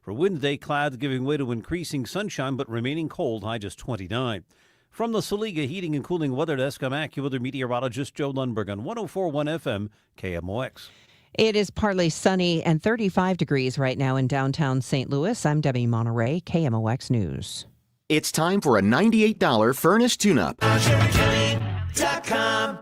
For Wednesday, clouds giving way to increasing sunshine but remaining cold, high just 29. From the Saliga Heating and Cooling Weather Desk, I'm AccuWeather meteorologist Joe Lundberg on 104.1 FM KMOX. It is partly sunny and 35 degrees right now in downtown St. Louis. I'm Debbie Monterey, KMOX News. It's time for a $98 furnace tune-up.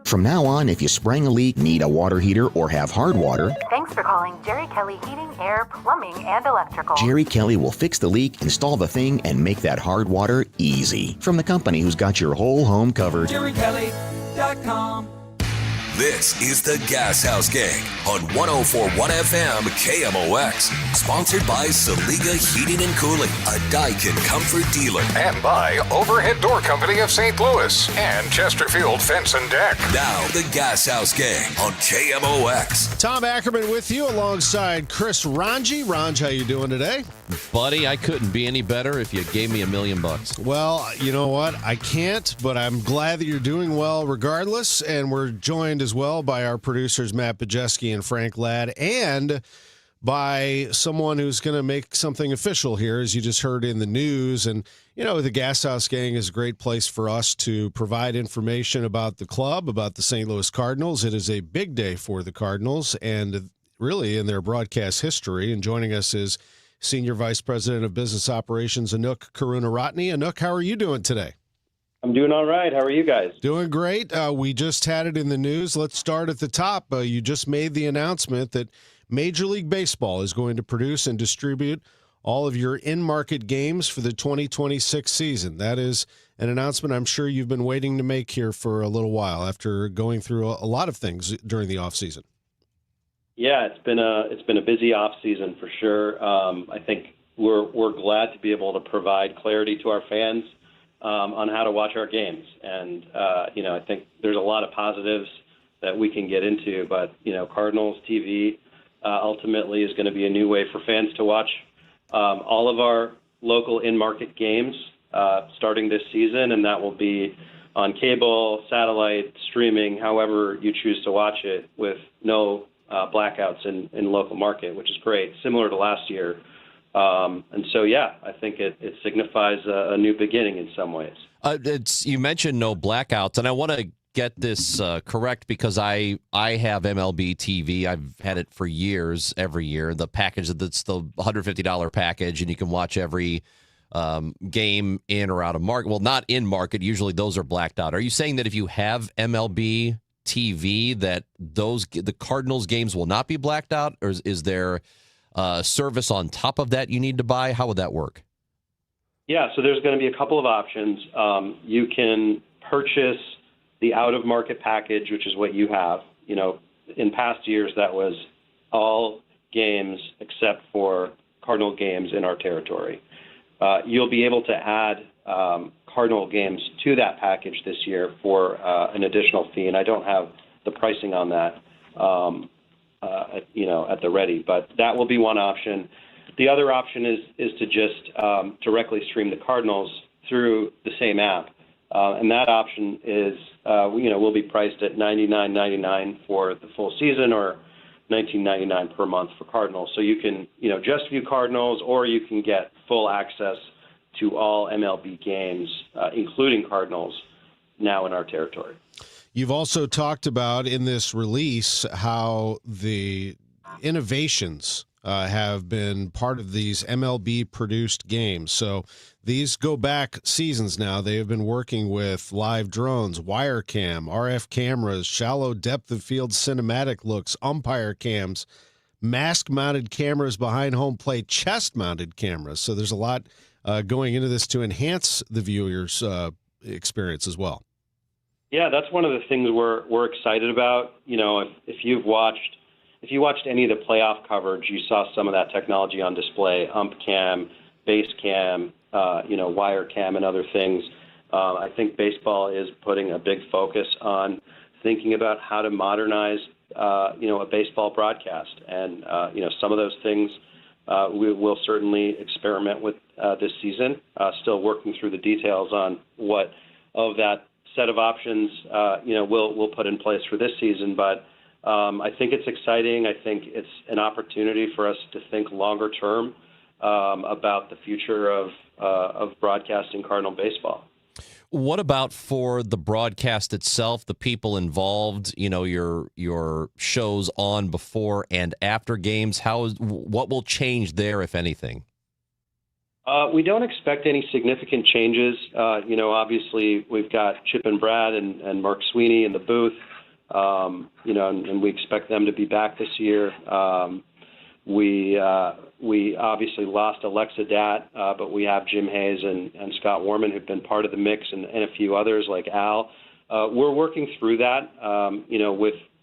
From now on, if you sprang a leak, need a water heater, or have hard water, thanks for calling Jerry Kelly Heating, Air, Plumbing, and Electrical. Jerry Kelly will fix the leak, install the thing, and make that hard water easy. From the company who's got your whole home covered. JerryKelly.com. This is the Gashouse Gang on 104.1 FM KMOX. Sponsored by Saliga Heating and Cooling, a Daikin Comfort dealer. And by Overhead Door Company of St. Louis and Chesterfield Fence and Deck. Now, the Gashouse Gang on KMOX. Tom Ackerman with you alongside Chris Ranji. Ranj, how you doing today? Buddy, I couldn't be any better if you gave me $1 million. Well, you know what? I can't, but I'm glad that you're doing well regardless. And we're joined as well by our producers, Matt Bajeski and Frank Ladd, and by someone who's going to make something official here, as you just heard in the news. And, you know, the Gashouse Gang is a great place for us to provide information about the club, about the St. Louis Cardinals. It is a big day for the Cardinals and really in their broadcast history. And joining us is Senior Vice President of Business Operations, Anouk Karunaratne. Anouk, how are you doing today? I'm doing all right. How are you guys? Doing great. We just had it in the news. Let's start at the top. You just made the announcement that Major League Baseball is going to produce and distribute all of your in-market games for the 2026 season. That is an announcement I'm sure you've been waiting to make here for a little while after going through a lot of things during the offseason. Yeah, it's been a busy off season for sure. I think we're glad to be able to provide clarity to our fans on how to watch our games, and I think there's a lot of positives that we can get into. But Cardinals TV ultimately is going to be a new way for fans to watch all of our local in-market games starting this season, and that will be on cable, satellite, streaming, however you choose to watch it, with no blackouts in local market, which is great, similar to last year. And so, yeah, I think it signifies a new beginning in some ways. You mentioned no blackouts, and I want to get this correct because I have MLB TV. I've had it for years, every year. The package, that's the $150 package, and you can watch every game in or out of market. Well, not in market. Usually those are blacked out. Are you saying that if you have MLB TV that the Cardinals games will not be blacked out, or is there service on top of that you need to buy? How would that work? Yeah, so there's going to be a couple of options. You can purchase the out-of-market package, which is what you have. In past years, that was all games except for Cardinal games in our territory. You'll be able to add Cardinal games to that package this year for an additional fee, and I don't have the pricing on that at the ready, but that will be one option. The other option is to just directly stream the Cardinals through the same app, and that option is will be priced at $99.99 for the full season, or $19.99 per month for Cardinals. So you can just view Cardinals, or you can get full access to all MLB games, including Cardinals, now in our territory. You've also talked about in this release how the innovations have been part of these MLB-produced games. So these go back seasons now. They have been working with live drones, wire cam, RF cameras, shallow depth of field cinematic looks, umpire cams, mask-mounted cameras behind home plate, chest-mounted cameras. So there's a lot going into this to enhance the viewer's experience as well. Yeah, that's one of the things we're excited about. If you watched any of the playoff coverage, you saw some of that technology on display: ump cam, base cam, wire cam, and other things. I think baseball is putting a big focus on thinking about how to modernize, a baseball broadcast, and some of those things we will certainly experiment with this season. Still working through the details on what of that set of options, we'll put in place for this season. But I think it's exciting. I think it's an opportunity for us to think longer term about the future of broadcasting Cardinal baseball. What about for the broadcast itself, the people involved, your shows on before and after games? What will change there, if anything? We don't expect any significant changes. Obviously we've got Chip and Brad and Mark Sweeney in the booth, and we expect them to be back this year. We obviously lost Alexa Dat, but we have Jim Hayes and Scott Warman who've been part of the mix, and a few others like Al. We're working through that,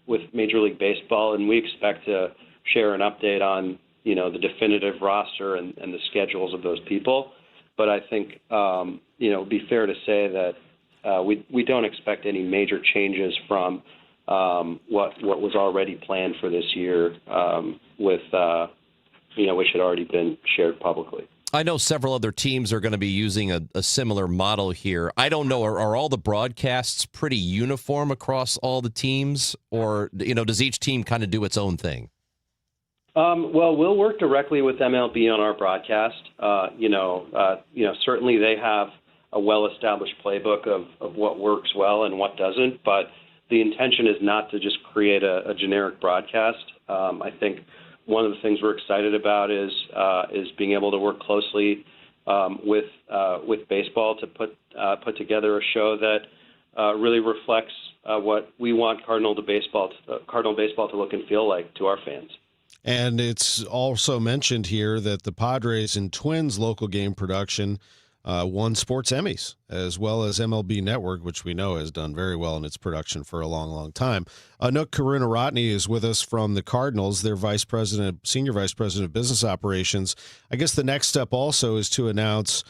with Major League Baseball, and we expect to share an update on the definitive roster and the schedules of those people. But I think it'd be fair to say that we don't expect any major changes from what was already planned for this year, which had already been shared publicly. I know several other teams are going to be using a similar model here. I don't know, are all the broadcasts pretty uniform across all the teams, or does each team kind of do its own thing? Well, we'll work directly with MLB on our broadcast. Certainly they have a well-established playbook of what works well and what doesn't, but the intention is not to just create a generic broadcast. I think one of the things we're excited about is being able to work closely with baseball to put together a show that really reflects what we want Cardinal baseball to look and feel like to our fans. And it's also mentioned here that the Padres and Twins local game production won sports Emmys, as well as MLB Network, which we know has done very well in its production for a long, long time. Anook Karunaratne is with us from the Cardinals, their senior vice president of business operations. I guess the next step also is to announce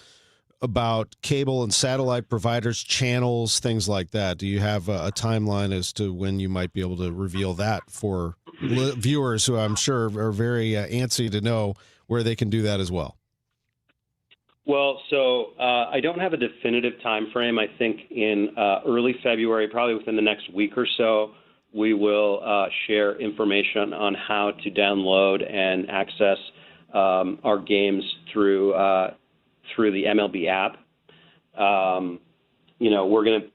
about cable and satellite providers, channels, things like that. Do you have a timeline as to when you might be able to reveal that for viewers who I'm sure are very antsy to know where they can do that as well? Well, so I don't have a definitive time frame. I think in early February, probably within the next week or so, we will share information on how to download and access our games through the MLB app.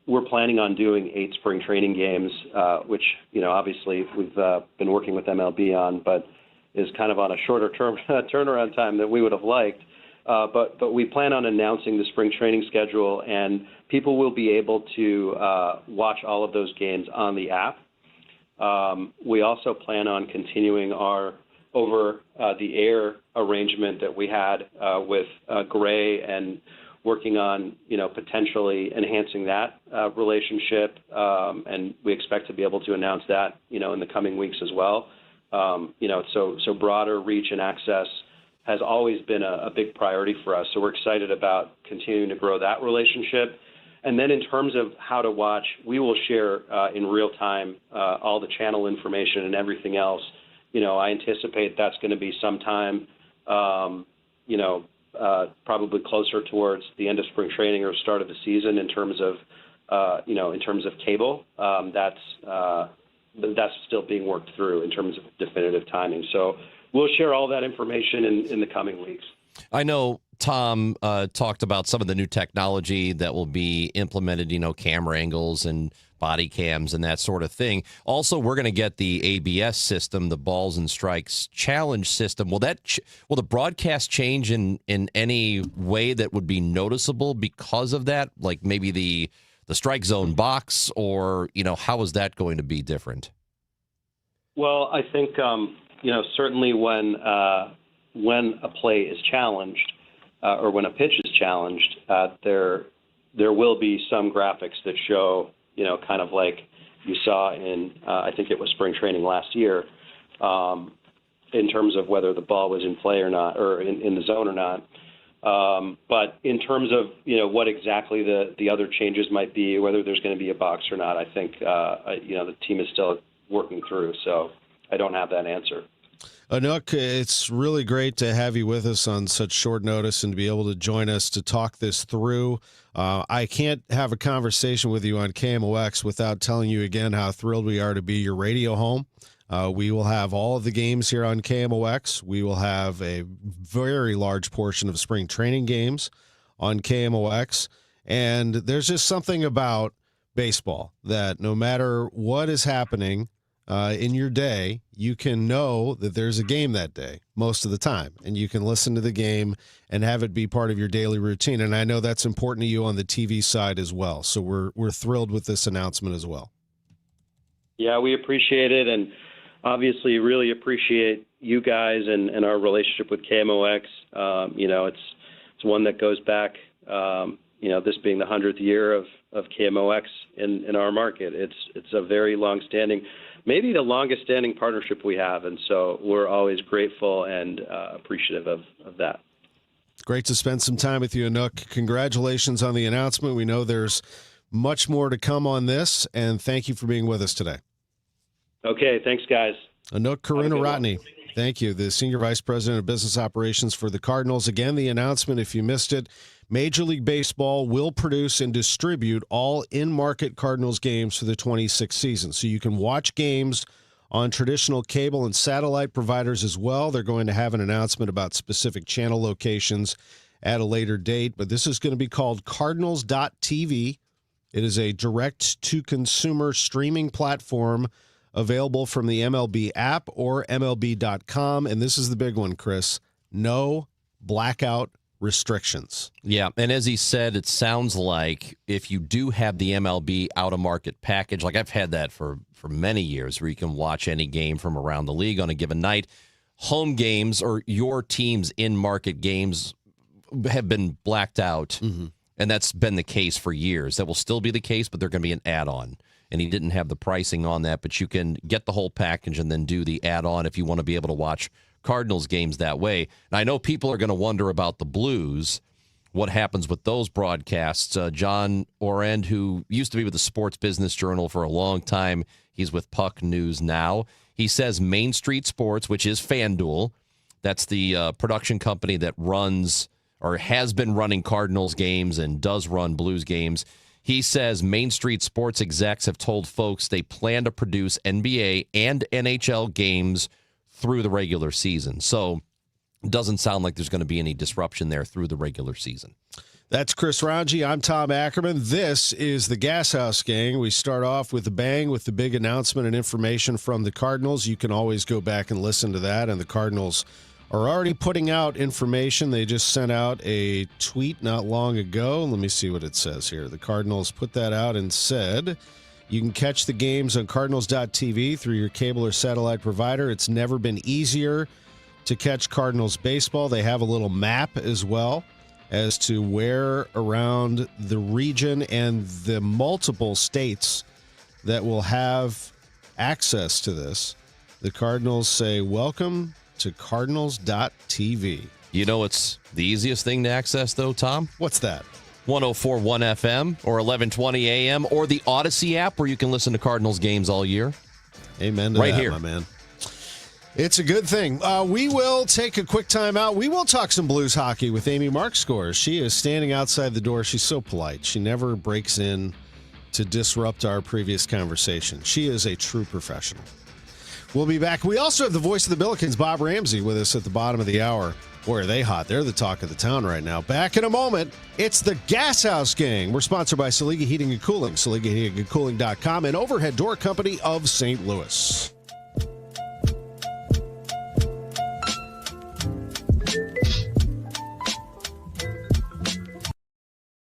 We're planning on doing 8 spring training games, which obviously we've been working with MLB on, but is kind of on a shorter term turnaround time than we would have liked. But we plan on announcing the spring training schedule, and people will be able to watch all of those games on the app. We also plan on continuing our over-the-air arrangement that we had with Gray, and working on potentially enhancing that relationship, and we expect to be able to announce that in the coming weeks as well. So broader reach and access has always been a big priority for us. So we're excited about continuing to grow that relationship. And then in terms of how to watch, we will share in real time all the channel information and everything else. I anticipate that's going to be sometime, probably closer towards the end of spring training or start of the season in terms of cable. That's still being worked through in terms of definitive timing. So we'll share all that information in the coming weeks. I know Tom talked about some of the new technology that will be implemented, camera angles and body cams and that sort of thing. Also, we're going to get the ABS system, the balls and strikes challenge system. Will the broadcast change in any way that would be noticeable because of that? Like maybe the strike zone box, or, how is that going to be different? Well, I think, certainly when a play is challenged, or when a pitch is challenged, there will be some graphics that show, kind of like you saw in, I think it was spring training last year, in terms of whether the ball was in play or not, or in the zone or not. But in terms of, what exactly the other changes might be, whether there's going to be a box or not, I think, the team is still working through. So I don't have that answer. Anook, it's really great to have you with us on such short notice and to be able to join us to talk this through. I can't have a conversation with you on KMOX without telling you again how thrilled we are to be your radio home. We will have all of the games here on KMOX. We will have a very large portion of spring training games on KMOX. And there's just something about baseball that no matter what is happening in your day, you can know that there's a game that day most of the time. And you can listen to the game and have it be part of your daily routine. And I know that's important to you on the TV side as well. So we're thrilled with this announcement as well. Yeah, we appreciate it, and obviously really appreciate you guys and our relationship with KMOX. It's one that goes back, this being the 100th year of KMOX in our market. It's a very long-standing, maybe the longest-standing partnership we have, and so we're always grateful and appreciative of that. Great to spend some time with you, Anouk. Congratulations on the announcement. We know there's much more to come on this, and thank you for being with us today. Okay, thanks, guys. Anouk Karunaratne, thank you, the Senior Vice President of Business Operations for the Cardinals. Again, the announcement, if you missed it, Major League Baseball will produce and distribute all in-market Cardinals games for the 26th season. So you can watch games on traditional cable and satellite providers as well. They're going to have an announcement about specific channel locations at a later date, but this is going to be called Cardinals.tv. It is a direct-to-consumer streaming platform available from the MLB app or MLB.com. And this is the big one, Chris. No blackout restrictions. Yeah, and as he said, it sounds like if you do have the MLB out-of-market package, like I've had that for many years, where you can watch any game from around the league on a given night, home games or your team's in-market games have been blacked out, and that's been the case for years. That will still be the case, but they're going to be an add-on. And he didn't have the pricing on that, but you can get the whole package and then do the add-on if you want to be able to watch Cardinals games that way. And I know people are going to wonder about the Blues, what happens with those broadcasts. John Orend, who used to be with the Sports Business Journal for a long time, he's with Puck News now. He says Main Street Sports, which is FanDuel, that's the production company that runs or has been running Cardinals games and does run Blues games. He says Main Street Sports execs have told folks they plan to produce NBA and NHL games through the regular season. So it doesn't sound like there's going to be any disruption there through the regular season. That's Chris Ranji. I'm Tom Ackerman. This is the Gashouse Gang. We start off with a bang with the big announcement and information from the Cardinals. You can always go back and listen to that, and the Cardinals are already putting out information. They just sent out a tweet not long ago. Let me see what it says here. The Cardinals put that out and said, you can catch the games on Cardinals.tv through your cable or satellite provider. It's never been easier to catch Cardinals baseball. They have a little map as well as to where around the region and the multiple states that will have access to this. The Cardinals say, welcome to Cardinals.tv. You know it's the easiest thing to access, though, Tom? What's that? 104.1 FM or 1120 AM or the Odyssey app where you can listen to Cardinals games all year. Amen to right that, here. my man. It's a good thing. We will take a quick time out. We will talk some Blues hockey with Amy Markscore. She is standing outside the door. She's so polite. She never breaks in to disrupt our previous conversation. She is a true professional. We'll be back. We also have the voice of the Billikens, Bob Ramsey, with us at the bottom of the hour. Boy, are they hot. They're the talk of the town right now. Back in a moment, it's the Gashouse Gang. We're sponsored by Saliga Heating and Cooling, SaligaHeatingandCooling.com, and Overhead Door Company of St. Louis.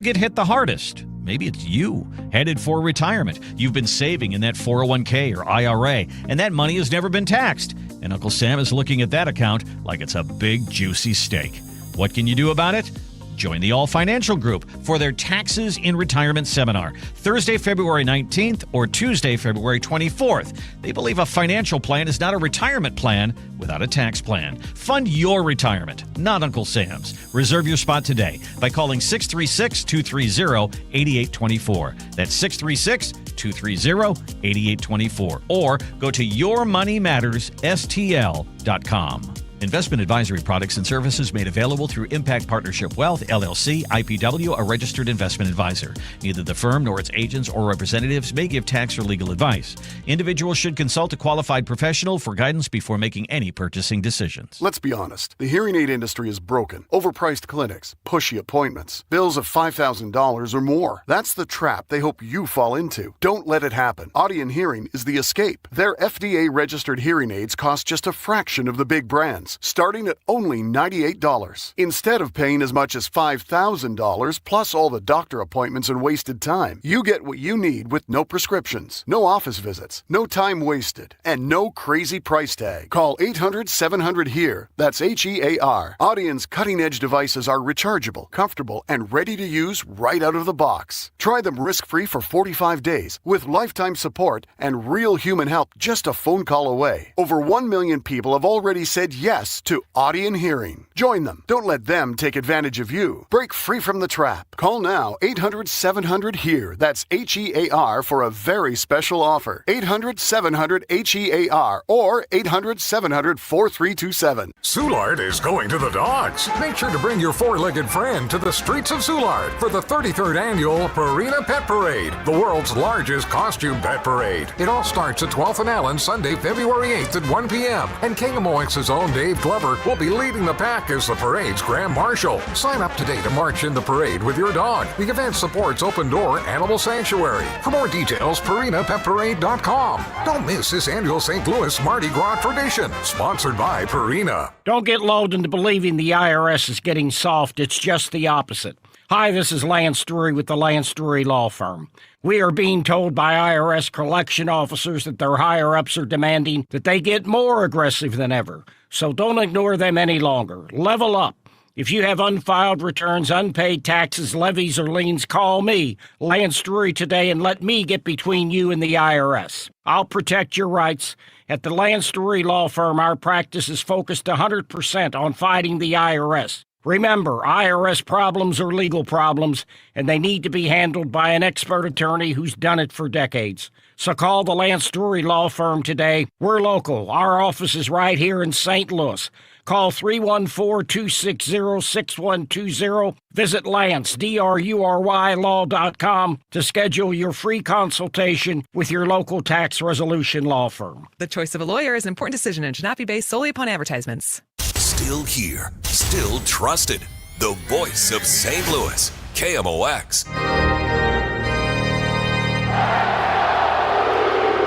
Get hit the hardest. Maybe it's you, headed for retirement. You've been saving in that 401k or IRA, and that money has never been taxed. And Uncle Sam is looking at that account like it's a big, juicy steak. What can you do about it? Join the All Financial Group for their Taxes in Retirement Seminar, Thursday, February 19th or Tuesday, February 24th. They believe a financial plan is not a retirement plan without a tax plan. Fund your retirement, not Uncle Sam's. Reserve your spot today by calling 636-230-8824. That's 636-230-8824. Or go to yourmoneymattersstl.com. Investment advisory products and services made available through Impact Partnership Wealth, LLC, IPW, a registered investment advisor. Neither the firm nor its agents or representatives may give tax or legal advice. Individuals should consult a qualified professional for guidance before making any purchasing decisions. Let's be honest. The hearing aid industry is broken. Overpriced clinics, pushy appointments, bills of $5,000 or more. That's the trap they hope you fall into. Don't let it happen. Audien Hearing is the escape. Their FDA-registered hearing aids cost just a fraction of the big brands, starting at only $98. Instead of paying as much as $5,000 plus all the doctor appointments and wasted time, you get what you need with no prescriptions, no office visits, no time wasted, and no crazy price tag. Call 800-700-HEAR. That's HEAR. Audien's cutting-edge devices are rechargeable, comfortable, and ready to use right out of the box. Try them risk-free for 45 days with lifetime support and real human help just a phone call away. Over 1 million people have already said yes to Audien Hearing. Join them. Don't let them take advantage of you. Break free from the trap. Call now 800-700-HEAR. That's HEAR for a very special offer. 800-700-HEAR or 800-700-4327. Soulard is going to the dogs. Make sure to bring your four-legged friend to the streets of Soulard for the 33rd annual Purina Pet Parade, the world's largest costume pet parade. It all starts at 12th and Allen, Sunday, February 8th at 1 p.m. And KMOX's own Dave Glover will be leading the pack as the parade's Grand Marshal. Sign up today to march in the parade with your dog. The event supports Open Door Animal Sanctuary. For more details, PurinaPetParade.com. Don't miss this annual St. Louis Mardi Gras tradition, sponsored by Purina. Don't get lulled into believing the IRS is getting soft. It's just the opposite. Hi, this is Lance Drury with the Lance Drury Law Firm. We are being told by IRS collection officers that their higher-ups are demanding that they get more aggressive than ever. So don't ignore them any longer. Level up. If you have unfiled returns, unpaid taxes, levies, or liens, call me, Lance Drury, today and let me get between you and the IRS. I'll protect your rights. At the Lance Drury Law Firm, our practice is focused 100% on fighting the IRS. Remember, IRS problems are legal problems, and they need to be handled by an expert attorney who's done it for decades. So call the Lance Drury Law Firm today. We're local. Our office is right here in St. Louis. Call 314-260-6120. Visit Lance, DRURYlaw.com to schedule your free consultation with your local tax resolution law firm. The choice of a lawyer is an important decision and should not be based solely upon advertisements. Still here, still trusted. The voice of St. Louis, KMOX.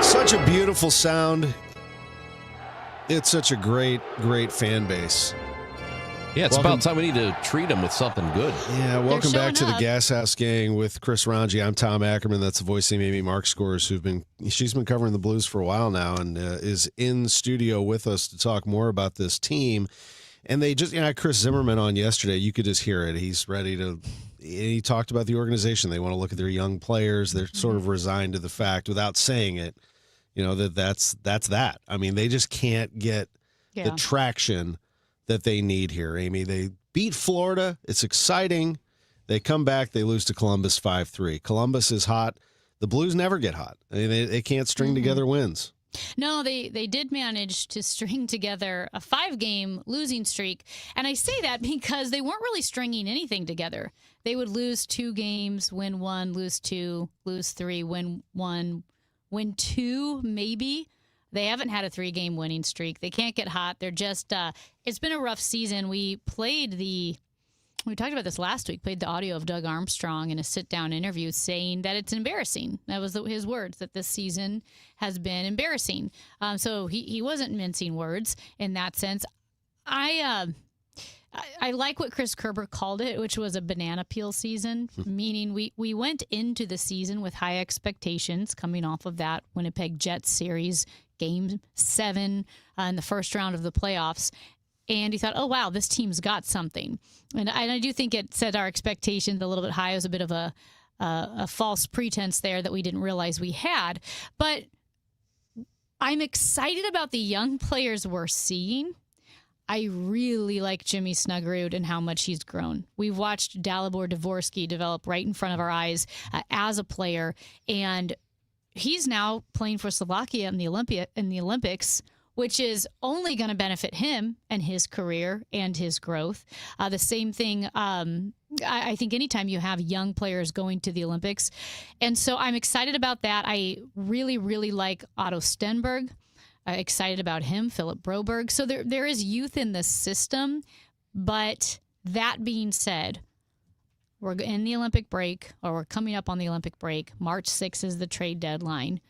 Such a beautiful sound. It's such a great, great fan base. Yeah, it's about time we need to treat them with something good. Yeah, welcome back to the up. Gashouse Gang with Chris Ranji. I'm Tom Ackerman. That's the voice of Amy Mark Scores, she's been covering the Blues for a while now and is in studio with us to talk more about this team. And they just, had Chris Zimmerman on yesterday. You could just hear it. He's ready to. He talked about the organization. They want to look at their young players. They're sort of resigned to the fact, without saying it, that's that. I mean, they just can't get the traction that they need here, Amy. They beat Florida. It's exciting. They come back. They lose to Columbus 5-3. Columbus is hot. The Blues never get hot. I mean, they can't string together wins. No, they did manage to string together a 5-game losing streak. And I say that because they weren't really stringing anything together. They would lose 2 games, win 1, lose 2, lose 3, win 1, win 2, maybe. They haven't had a 3-game winning streak. They can't get hot. They're just, it's been a rough season. We talked about this last week, played the audio of Doug Armstrong in a sit-down interview saying that it's embarrassing. That was his words, that this season has been embarrassing. So he wasn't mincing words in that sense. I like what Chris Kerber called it, which was a banana peel season, meaning we went into the season with high expectations coming off of that Winnipeg Jets series, Game 7 in the first round of the playoffs. And he thought, oh, wow, this team's got something. And I do think it set our expectations a little bit high. It was a bit of a false pretense there that we didn't realize we had. But I'm excited about the young players we're seeing. I really like Jimmy Snuggerud and how much he's grown. We've watched Dalibor Dvorsky develop right in front of our eyes as a player. And he's now playing for Slovakia in the Olympics which is only going to benefit him and his career and his growth. The same thing, I think anytime you have young players going to the Olympics. And so I'm excited about that. I really, really like Otto Stenberg. Excited about him, Philip Broberg. So there is youth in the system. But that being said, we're in the Olympic break, or we're coming up on the Olympic break. March 6th is the trade deadline.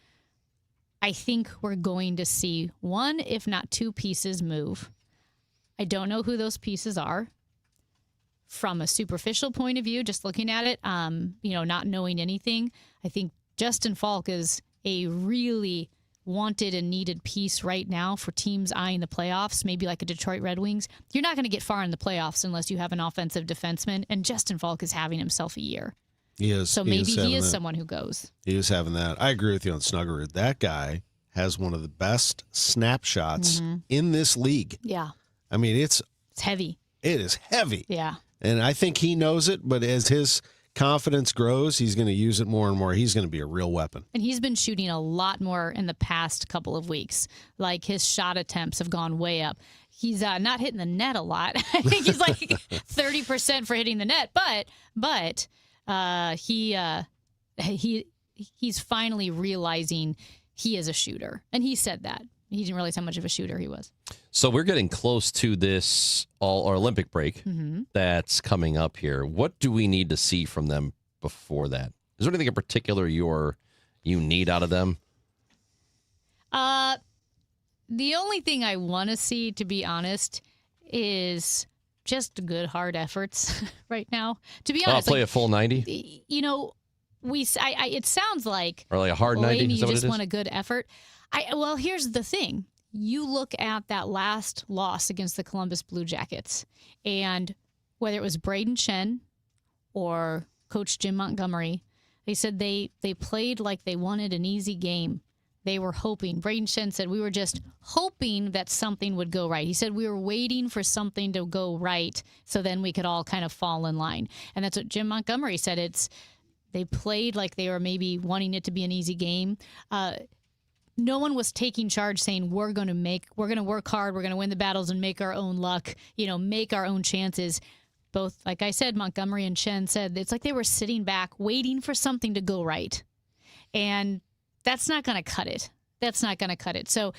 I think we're going to see one, if not two pieces move. I don't know who those pieces are. From a superficial point of view, just looking at it, not knowing anything, I think Justin Falk is a really wanted and needed piece right now for teams eyeing the playoffs, maybe like a Detroit Red Wings. You're not going to get far in the playoffs unless you have an offensive defenseman, and Justin Falk is having himself a year. He is. So maybe he is someone who goes. He is having that. I agree with you on Snuggerud. That guy has one of the best snapshots in this league. Yeah. I mean, it's heavy. It is heavy. Yeah. And I think he knows it, but as his confidence grows, he's going to use it more and more. He's going to be a real weapon. And he's been shooting a lot more in the past couple of weeks. Like, his shot attempts have gone way up. He's not hitting the net a lot. I think he's like 30% for hitting the net, but he's finally realizing he is a shooter. And he said that. He didn't realize how much of a shooter he was. So we're getting close to this Olympic break that's coming up here. What do we need to see from them before that? Is there anything in particular you need out of them? The only thing I want to see, to be honest, is just good hard efforts right now. To be honest, play a full 90. It sounds like, or like a hard 90. You just want a good effort. Well, here's the thing. You look at that last loss against the Columbus Blue Jackets, and whether it was Braden Shen or Coach Jim Montgomery, they said they played like they wanted an easy game. They were hoping. Braden Shen said, we were just hoping that something would go right. He said, we were waiting for something to go right so then we could all kind of fall in line. And that's what Jim Montgomery said. They played like they were maybe wanting it to be an easy game. No one was taking charge saying, we're going to work hard, we're going to win the battles and make our own luck, make our own chances. Both, like I said, Montgomery and Shen said, it's like they were sitting back waiting for something to go right. And that's not going to cut it. That's not going to cut it. So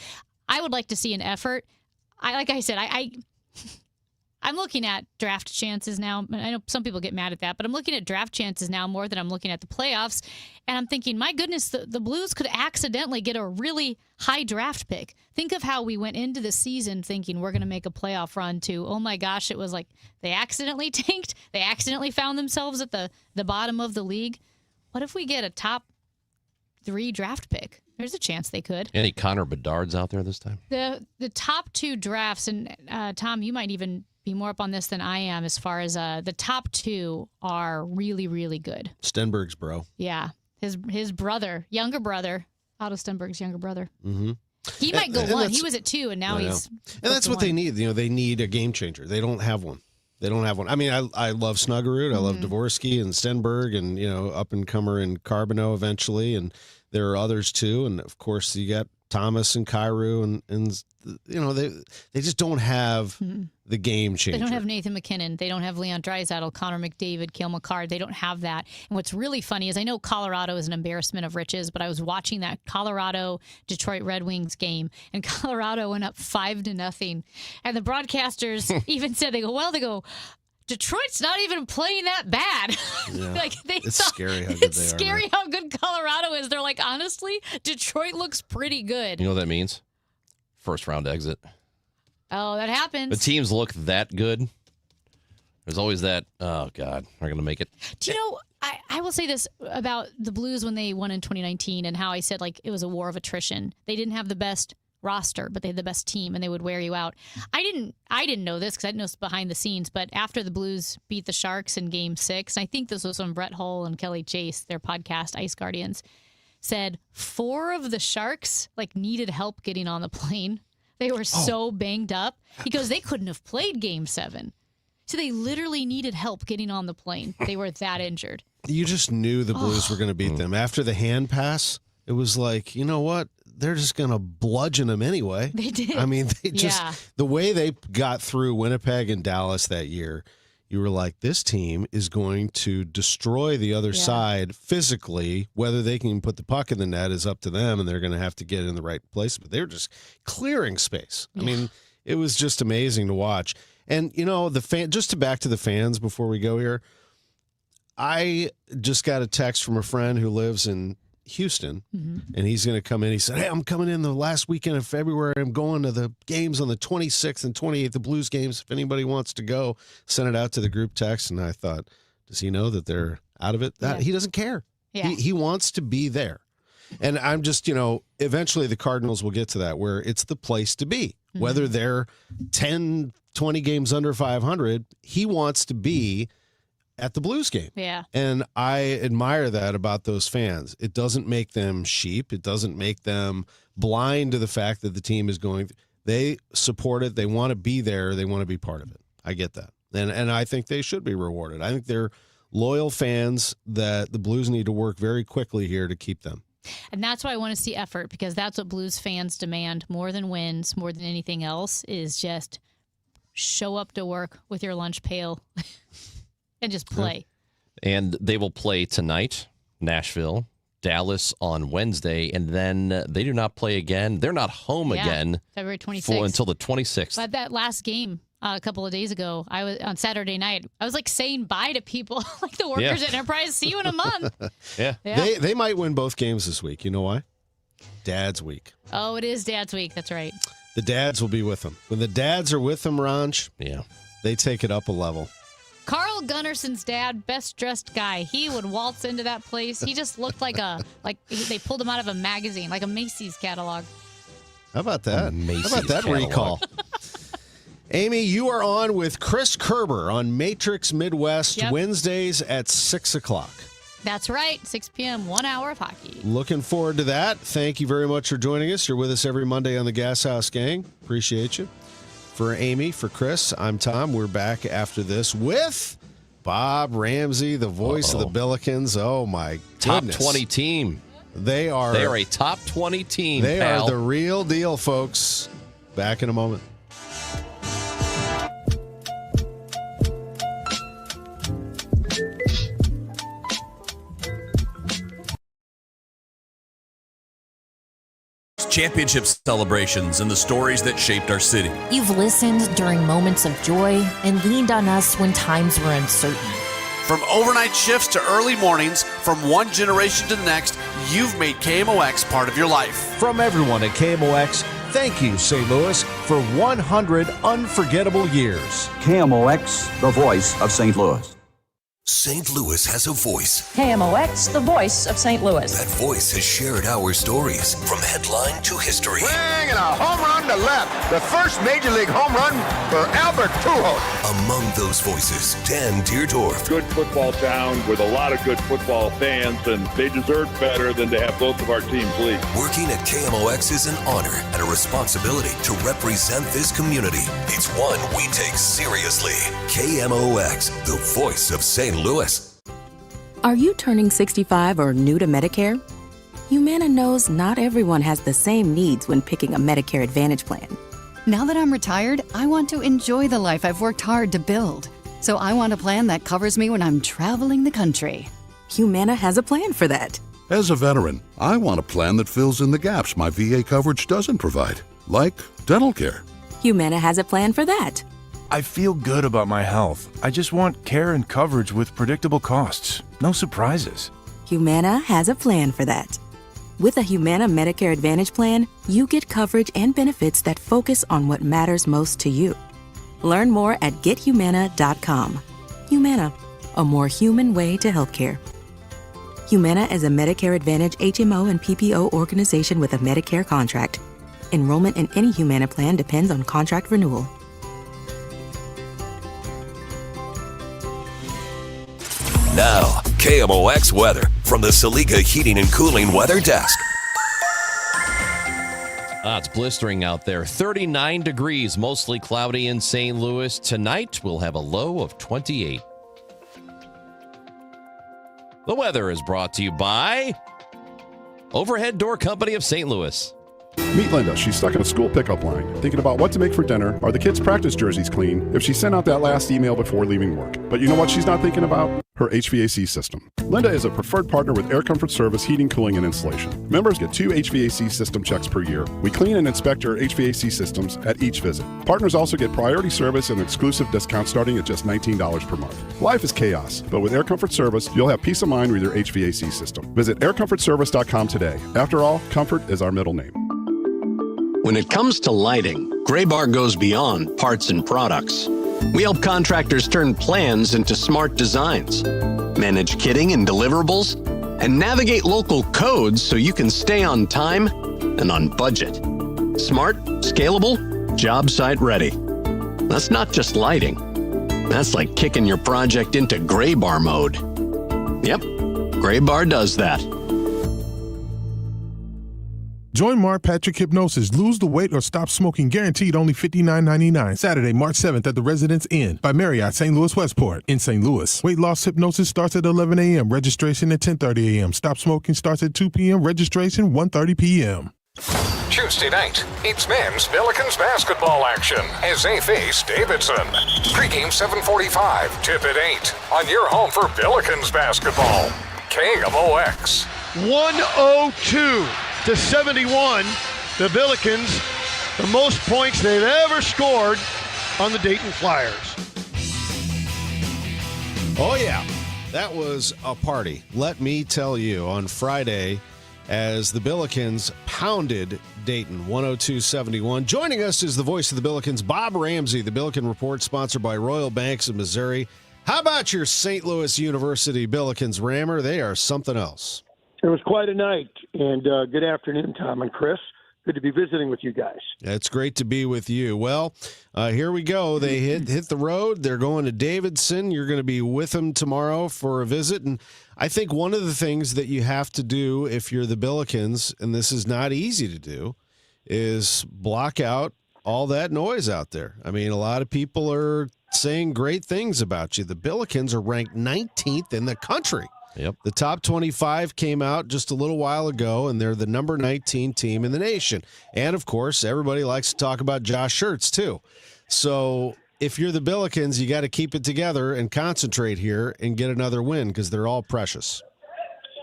I would like to see an effort. I'm looking at draft chances now. I know some people get mad at that, but I'm looking at draft chances now more than I'm looking at the playoffs. And I'm thinking, my goodness, the Blues could accidentally get a really high draft pick. Think of how we went into the season thinking we're going to make a playoff run to, oh my gosh, it was like they accidentally tanked. They accidentally found themselves at the bottom of the league. What if we get a top 3 draft pick? There's a chance they could. Any Connor Bedard's out there this time? The top 2 drafts, and Tom, you might even be more up on this than I am as far as the top 2 are really, really good. Stenberg's bro. Yeah. His brother, younger brother, Otto Stenberg's younger brother. Mm-hmm. He might go 1. He was at 2, and now he's... And that's what they need. They need a game changer. They don't have one. I mean, I love Snuggerud. I love Dvorsky and Stenberg and, up-and-comer and Carbonneau eventually. And there are others, too. And, of course, you got Thomas and Kyrou, and they just don't have the game changer. They don't have Nathan McKinnon. They don't have Leon Draisaitl, Connor McDavid, Cale Makar. They don't have that. And what's really funny is I know Colorado is an embarrassment of riches, but I was watching that Colorado-Detroit Red Wings game, and Colorado went up 5-0. And the broadcasters even said, they go, Detroit's not even playing that bad. Yeah. It's scary how good they are. It's scary how good Colorado is. They're like, honestly, Detroit looks pretty good. You know what that means? First round exit. Oh, that happens. But teams look that good. There's always that, oh, God, we're going to make it. Do you know, I will say this about the Blues when they won in 2019 and how I said, it was a war of attrition. They didn't have the best roster, but they had the best team, and they would wear you out. I didn't know this because I didn't know it's behind the scenes, but after the Blues beat the Sharks in Game 6, I think this was when Brett Hull and Kelly Chase, their podcast, Ice Guardians, said 4 of the Sharks needed help getting on the plane. They were so banged up because they couldn't have played Game 7. So they literally needed help getting on the plane. They were that injured. You just knew the Blues were going to beat them. After the hand pass, it was like, you know what? they're just going to bludgeon them anyway. They did. I mean, they just Yeah. the way they got through Winnipeg and Dallas that year, you were like, this team is going to destroy the other side physically. Whether they can put the puck in the net is up to them, and they're going to have to get in the right place. But they were just clearing space. I mean, it was just amazing to watch. And, you know, back to the fans before we go here, I just got a text from a friend who lives in Houston, and he's going to come in. He said, hey, I'm coming in the last weekend of February. I'm going to the games on the 26th and 28th, the Blues games. If anybody wants to go, send it out to the group text. And I thought, does he know that they're out of it? He doesn't care. Yeah. He wants to be there. And I'm just, you know, eventually the Cardinals will get to that where it's the place to be. Whether they're 10, 20 games under 500, he wants to be at the Blues game. Yeah. And I admire that about those fans. It doesn't make them sheep. It doesn't make them blind to the fact that the team is going. They support it. They want to be there. They want to be part of it. I get that. And I think they should be rewarded. I think they're loyal fans that the Blues need to work very quickly here to keep them. And that's why I want to see effort, because that's what Blues fans demand more than wins, more than anything else, is just show up to work with your lunch pail. And just play. And they will play tonight, Nashville, Dallas on Wednesday, and then they do not play again. They're not home again February 26th. until the 26th. But that last game a couple of days ago, I was on Saturday night. I was like saying bye to people, like the workers at Enterprise. See you in a month. Yeah. They might win both games this week. You know why? Dad's week. Oh, it is Dad's week. That's right. The dads will be with them. When the dads are with them, Ranj, they take it up a level. Carl Gunnarson's dad, best dressed guy. He would waltz into that place. He just looked like they pulled him out of a magazine, like a Macy's catalog. How about that? How about that recall? Amy, you are on with Chris Kerber on Matrix Midwest Wednesdays at 6 o'clock. That's right. 6 p.m., 1 hour of hockey. Looking forward to that. Thank you very much for joining us. You're with us every Monday on the Gashouse Gang. Appreciate you. For Amy, for Chris, I'm Tom. We're back after this with Bob Ramsey, the voice of the Billikens. Oh, my goodness. Top 20 team. They are a top 20 team, They pal. are the real deal, folks. Back in a moment. Championship celebrations and the stories that shaped our city. You've listened during moments of joy and leaned on us when times were uncertain. From overnight shifts to early mornings, from one generation to the next, you've made KMOX part of your life. From everyone at KMOX, thank you, St. Louis, for 100 unforgettable years. KMOX, the voice of St. Louis. St. Louis has a voice. KMOX, the voice of St. Louis. That voice has shared our stories from headline to history. Swing and a home run to left. The first major league home run for Albert Pujols. Among those voices, Dan Deerdorf. Good football town with a lot of good football fans, and they deserve better than to have both of our teams lead. Working at KMOX is an honor and a responsibility to represent this community. It's one we take seriously. KMOX, the voice of St. Louis. Are you turning 65 or new to Medicare? Humana knows not everyone has the same needs when picking a Medicare Advantage plan. Now that I'm retired, I want to enjoy the life I've worked hard to build. So I want a plan that covers me when I'm traveling the country. Humana has a plan for that. As a veteran, I want a plan that fills in the gaps my VA coverage doesn't provide, like dental care. Humana has a plan for that. I feel good about my health. I just want care and coverage with predictable costs. No surprises. Humana has a plan for that. With a Humana Medicare Advantage plan, you get coverage and benefits that focus on what matters most to you. Learn more at gethumana.com. Humana, a more human way to healthcare. Humana is a Medicare Advantage HMO and PPO organization with a Medicare contract. Enrollment in any Humana plan depends on contract renewal. Now, KMOX weather from the Saliga Heating and Cooling Weather Desk. It's blistering out there. 39 degrees, mostly cloudy in St. Louis. Tonight, we'll have a low of 28. The weather is brought to you by Overhead Door Company of St. Louis. Meet Linda. She's stuck in a school pickup line, thinking about what to make for dinner, are the kids' practice jerseys clean, if she sent out that last email before leaving work. But you know what she's not thinking about? Her HVAC system. Linda is a preferred partner with Air Comfort Service Heating, Cooling, and Installation. Members get 2 HVAC system checks per year. We clean and inspect your HVAC systems at each visit. Partners also get priority service and exclusive discounts starting at just $19 per month. Life is chaos, but with Air Comfort Service, you'll have peace of mind with your HVAC system. Visit aircomfortservice.com today. After all, comfort is our middle name. When it comes to lighting, Gray Bar goes beyond parts and products. We help contractors turn plans into smart designs, manage kitting and deliverables, and navigate local codes so you can stay on time and on budget. Smart, scalable, job site ready. That's not just lighting. That's like kicking your project into Gray Bar mode. Yep, Gray Bar does that. Join Mark Patrick Hypnosis. Lose the weight or stop smoking. Guaranteed only $59.99. Saturday, March 7th at the Residence Inn by Marriott, St. Louis Westport in St. Louis. Weight loss hypnosis starts at 11 a.m. Registration at 10:30 a.m. Stop smoking starts at 2 p.m. Registration 1:30 p.m. Tuesday night, it's men's Billikens basketball action as they face Davidson. Pregame 7:45, tip at 8 on your home for Billikens basketball. KMOX. 102-71. The Billikens, the most points they've ever scored on the Dayton Flyers. Oh, yeah. That was a party, let me tell you, on Friday as the Billikens pounded Dayton 102-71. Joining us is the voice of the Billikens, Bob Ramsey. The Billiken Report, sponsored by Royal Banks of Missouri. How about your St. Louis University Billikens, Rammer? They are something else. It was quite a night, and good afternoon, Tom and Chris. Good to be visiting with you guys. It's great to be with you. Well, here we go. They hit the road. They're going to Davidson. You're going to be with them tomorrow for a visit. And I think one of the things that you have to do if you're the Billikens, and this is not easy to do, is block out all that noise out there. I mean, a lot of people are saying great things about you. The Billikens are ranked 19th in the country. Yep. The top 25 came out just a little while ago, and they're the number 19 team in the nation. And, of course, everybody likes to talk about Josh Schertz, too. So if you're the Billikens, you got to keep it together and concentrate here and get another win because they're all precious.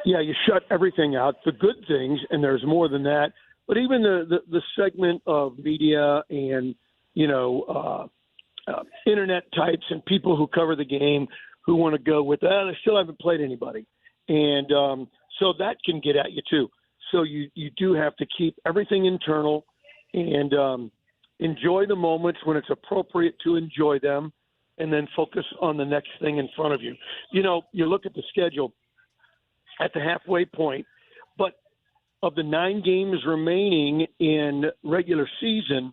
Yeah, you shut everything out, the good things, and there's more than that. But even the segment of media and, internet types and people who cover the game who want to go with that. I still haven't played anybody. And so that can get at you too. So you do have to keep everything internal and enjoy the moments when it's appropriate to enjoy them and then focus on the next thing in front of you. You look at the schedule at the halfway point, but of the 9 games remaining in regular season,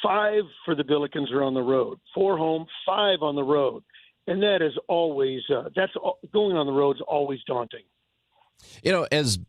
5 for the Billikens are on the road, 4 home, 5 on the road. And that is always going on the road is always daunting. As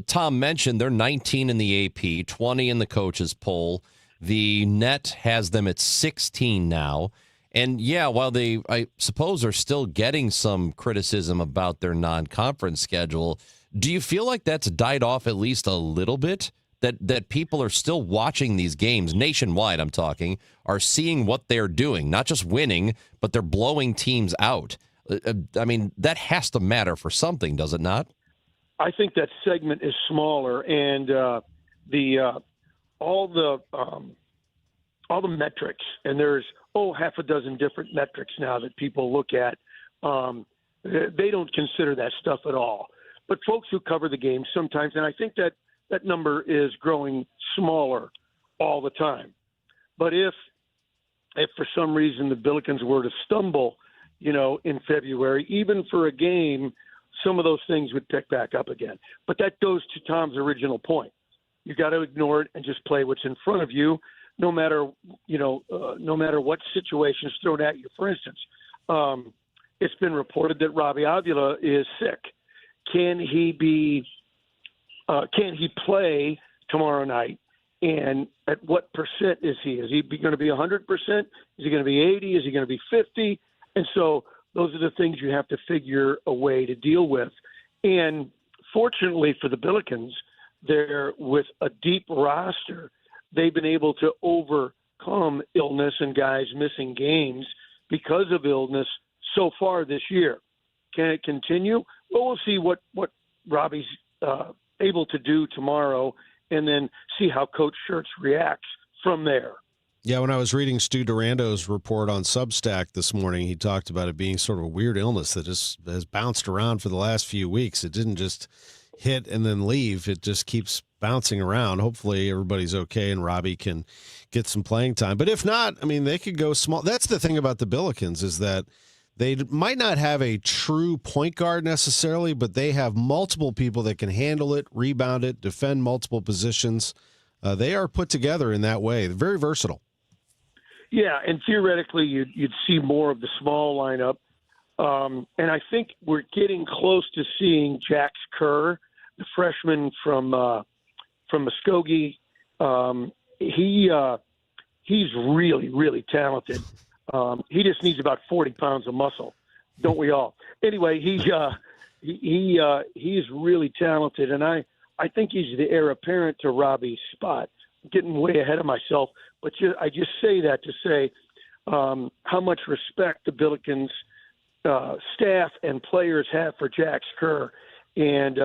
Tom mentioned, they're 19 in the AP, 20 in the coaches poll. The net has them at 16 now. And yeah, while they, I suppose, are still getting some criticism about their non-conference schedule, do you feel like that's died off at least a little bit? That people are still watching these games, nationwide I'm talking, are seeing what they're doing, not just winning, but they're blowing teams out. I mean, that has to matter for something, does it not? I think that segment is smaller, and all the metrics, and there's half a dozen different metrics now that people look at. They don't consider that stuff at all. But folks who cover the game sometimes, and I think that number is growing smaller all the time. But if for some reason the Billikens were to stumble, in February, even for a game, some of those things would pick back up again. But that goes to Tom's original point. You got to ignore it and just play what's in front of you, no matter what situation is thrown at you. For instance, it's been reported that Robbie Avila is sick. Can he play tomorrow night? And at what percent is he? Is he going to be 100%? Is he going to be 80? Is he going to be 50? And so those are the things you have to figure a way to deal with. And fortunately for the Billikens, they're with a deep roster. They've been able to overcome illness and guys missing games because of illness so far this year. Can it continue? Well, we'll see what Robbie's able to do tomorrow, and then see how Coach Schertz reacts from there. Yeah, when I was reading Stu Durando's report on Substack this morning, he talked about it being sort of a weird illness that has bounced around for the last few weeks. It didn't just hit and then leave. It just keeps bouncing around. Hopefully everybody's okay and Robbie can get some playing time. But if not, I mean, they could go small. That's the thing about the Billikens, is that they might not have a true point guard necessarily, but they have multiple people that can handle it, rebound it, defend multiple positions. They are put together in that way. They're very versatile. Yeah, and theoretically, you'd see more of the small lineup. And I think we're getting close to seeing Jax Kerr, the freshman from Muskogee. He's really, really talented. He just needs about 40 pounds of muscle, don't we all? Anyway, he's really talented, and I think he's the heir apparent to Robbie's spot. I'm getting way ahead of myself, but I just say that to say how much respect the Billikens staff and players have for Jax Kerr. And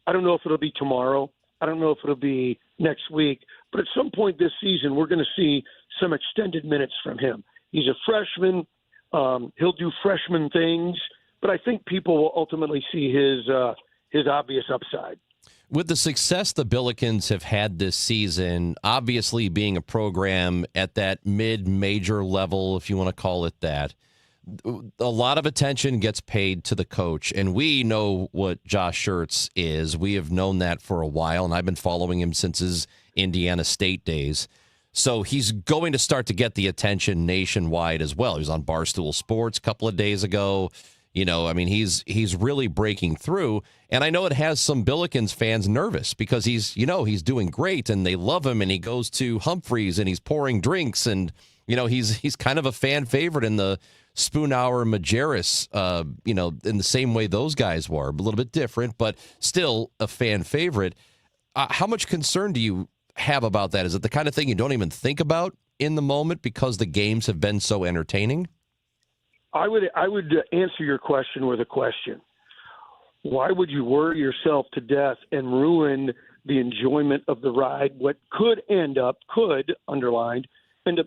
I don't know if it'll be tomorrow. I don't know if it'll be next week. But at some point this season, we're going to see some extended minutes from him. He's a freshman. He'll do freshman things. But I think people will ultimately see his obvious upside. With the success the Billikens have had this season, obviously being a program at that mid-major level, if you want to call it that, a lot of attention gets paid to the coach, and we know what Josh Schertz is. We have known that for a while, and I've been following him since his Indiana State days. So he's going to start to get the attention nationwide as well. He was on Barstool Sports a couple of days ago. You know, I mean, he's really breaking through, and I know it has some Billikens fans nervous because he's doing great, and they love him, and he goes to Humphreys, and he's pouring drinks, and he's kind of a fan favorite in the Spoonhour Majerus, in the same way those guys were, a little bit different, but still a fan favorite. How much concern do you have about that? Is it the kind of thing you don't even think about in the moment because the games have been so entertaining? I would answer your question with a question. Why would you worry yourself to death and ruin the enjoyment of the ride? What could end up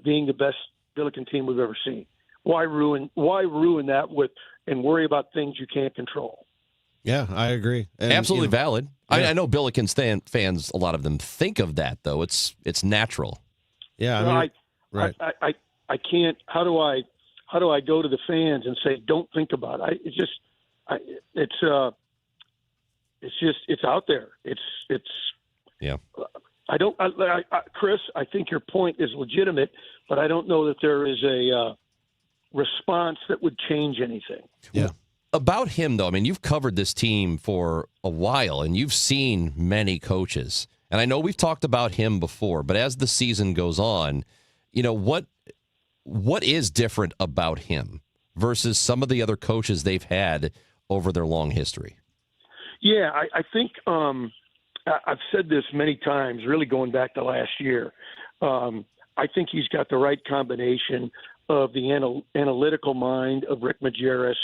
being the best Billiken team we've ever seen? Why ruin that and worry about things you can't control? Yeah, I agree. And, absolutely valid. Yeah. I know Billikens fans, a lot of them think of that though. It's natural. Yeah, right. I can't. How do I go to the fans and say, don't think about it? It's out there. Yeah. Chris, I think your point is legitimate, but I don't know that there is a response that would change anything. Yeah. About him, though, I mean, you've covered this team for a while, and you've seen many coaches. And I know we've talked about him before, but as the season goes on, what is different about him versus some of the other coaches they've had over their long history? Yeah, I think I've said this many times, really going back to last year. I think he's got the right combination of the analytical mind of Rick Majerus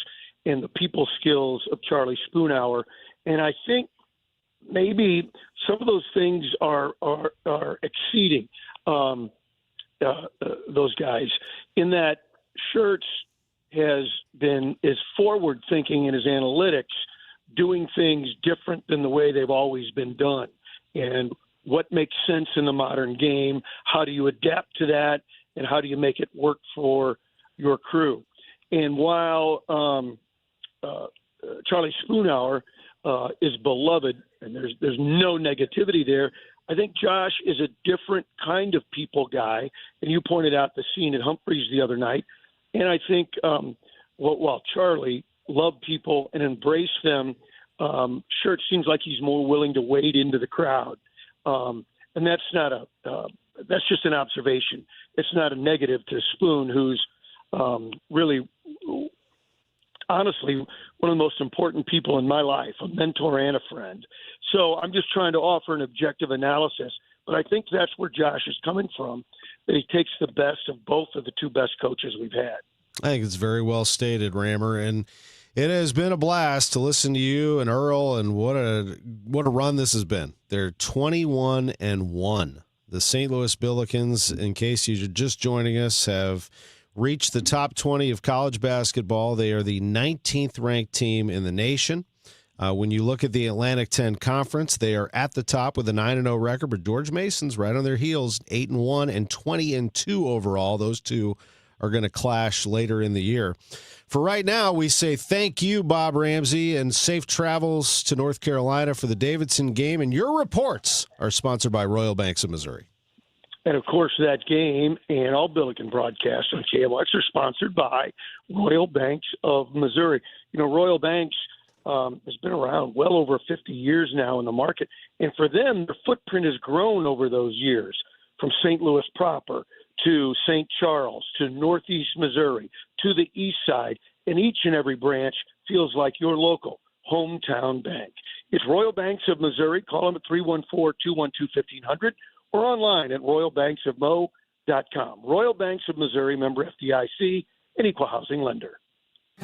and the people skills of Charlie Spoonhour. And I think maybe some of those things are exceeding those guys, in that Schertz is forward thinking in his analytics, doing things different than the way they've always been done. And what makes sense in the modern game? How do you adapt to that? And how do you make it work for your crew? And while Charlie Spoonhour is beloved, and there's no negativity there, I think Josh is a different kind of people guy. And you pointed out the scene at Humphreys the other night. And I think while Charlie loved people and embraced them, Schertz seems like he's more willing to wade into the crowd. And that's not that's just an observation. It's not a negative to Spoon, who's really honestly one of the most important people in my life, a mentor and a friend. So I'm just trying to offer an objective analysis. But I think that's where Josh is coming from, that he takes the best of both of the two best coaches we've had. I think it's very well stated, Rammer, and it has been a blast to listen to you and Earl, and what a run this has been. They're 21-1. The St. Louis Billikens, in case you're just joining us, have reached the top 20 of college basketball. They are the 19th ranked team in the nation. When you look at the Atlantic 10 Conference, they are at the top with a 9-0 record, but George Mason's right on their heels, 8-1 and 20-2 overall. Those two are going to clash later in the year. For right now, we say thank you, Bob Ramsey, and safe travels to North Carolina for the Davidson game. And your reports are sponsored by Royal Banks of Missouri. And, of course, that game and all Billiken broadcasts on KMOX are sponsored by Royal Banks of Missouri. You know, Royal Banks has been around well over 50 years now in the market. And for them, their footprint has grown over those years, from St. Louis proper to St. Charles to Northeast Missouri to the east side. And each and every branch feels like your local hometown bank. It's Royal Banks of Missouri. Call them at 314-212-1500 or online at royalbanksofmo.com. Royal Banks of Missouri, member FDIC, an equal housing lender.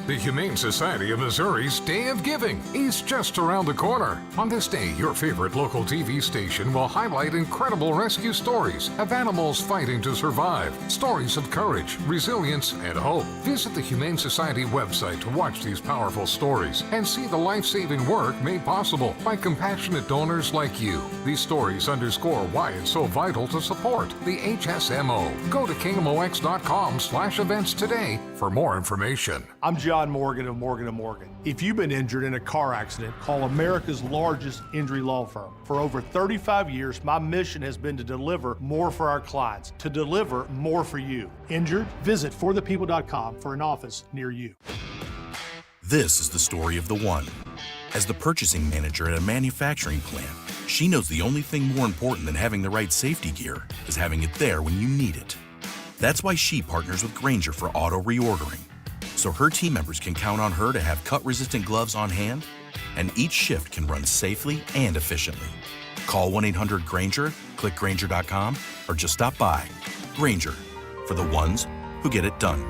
The Humane Society of Missouri's Day of Giving is just around the corner. On this day, your favorite local TV station will highlight incredible rescue stories of animals fighting to survive, stories of courage, resilience, and hope. Visit the Humane Society website to watch these powerful stories and see the life-saving work made possible by compassionate donors like you. These stories underscore why it's so vital to support the HSMO. Go to KMOX.com/events today for more information. I'm John Morgan of Morgan & Morgan. If you've been injured in a car accident, call America's largest injury law firm. For over 35 years, my mission has been to deliver more for our clients, to deliver more for you. Injured? Visit forthepeople.com for an office near you. This is the story of the one. As the purchasing manager at a manufacturing plant, she knows the only thing more important than having the right safety gear is having it there when you need it. That's why she partners with Grainger for auto reordering, so her team members can count on her to have cut-resistant gloves on hand, and each shift can run safely and efficiently. Call 1-800-GRAINGER, click Grainger.com, or just stop by. Grainger, for the ones who get it done.